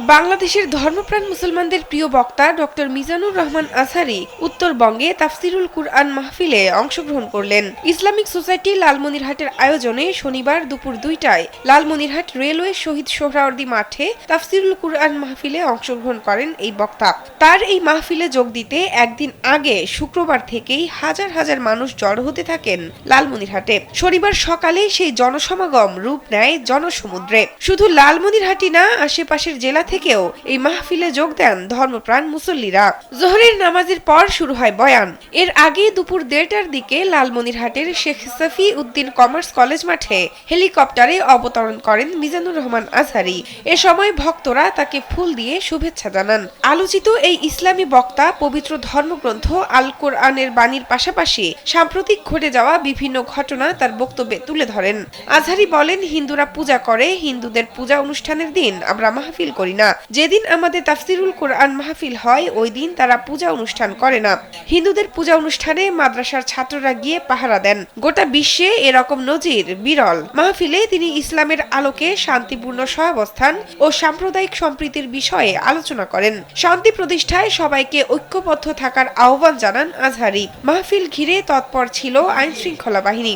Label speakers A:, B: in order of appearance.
A: বাংলাদেশের ধর্মপ্রাণ মুসলমানদের প্রিয় বক্তা ডক্টর মিজানুর রহমান আজহারী উত্তরবঙ্গে তাফসিরুল কুরআন মাহফিলে অংশগ্রহণ করলেন। ইসলামিক সোসাইটি লালমনিরহাটের আয়োজনে শনিবার দুপুর ২টায় লালমনিরহাট রেলওয়ে শহীদ সোহরাওয়ার্দী মাঠে তাফসিরুল কুরআন মাহফিলে অংশগ্রহণ করেন এই বক্তা। তার এই মাহফিলে যোগ দিতে একদিন আগে শুক্রবার থেকেই হাজার হাজার মানুষ জড়ো হতে থাকেন লালমনিরহাটে। শনিবার সকালে সেই জনসমাগম রূপ নেয় জনসমুদ্রে। শুধু লালমনিরহাটই না, আশেপাশের জেলা থেকেও এই মাহফিলে যোগ দেন ধর্মপ্রাণ মুসল্লিরা। জোহরের নামাজের পর শুরু হয় বয়ান। এর আগে দুপুর ১:৩০টার দিকে লালমনিরহাটের শেখ সাফি উদ্দিন কমার্স কলেজ মাঠে হেলিকপ্টারে অবতরণ করেন মিজানুর রহমান আজহারী। এ সময় ভক্তরা তাকে ফুল দিয়ে শুভেচ্ছা জানান। আলোচিত এই ইসলামী বক্তা পবিত্র ধর্মগ্রন্থ আল কোরআনের বাণীর পাশাপাশি সাম্প্রতিক ঘটে যাওয়া বিভিন্ন ঘটনা তার বক্তব্যে তুলে ধরেন। আজহারী বলেন, হিন্দুরা পূজা করে, হিন্দুদের পূজা অনুষ্ঠানের দিন আমরা মাহফিল করি না। যেদিন আমাদের তাফসিরুল কোরআন মাহফিল হয় ওই দিন তারা পূজা অনুষ্ঠান করে না। হিন্দুদের পূজা অনুষ্ঠানে মাদ্রাসার ছাত্ররা গিয়ে পাহারা দেন। গোটা বিশ্বে এরকম নজির বিরল। মাহফিলে তিনি ইসলামের আলোকে শান্তিপূর্ণ সহাবস্থান ও সাম্প্রদায়িক সম্প্রীতির বিষয়ে আলোচনা করেন। শান্তি প্রতিষ্ঠায় সবাইকে ঐক্যবদ্ধ থাকার আহ্বান জানান আজহারী। মাহফিল ঘিরে তৎপর ছিল আইন শৃঙ্খলা বাহিনী।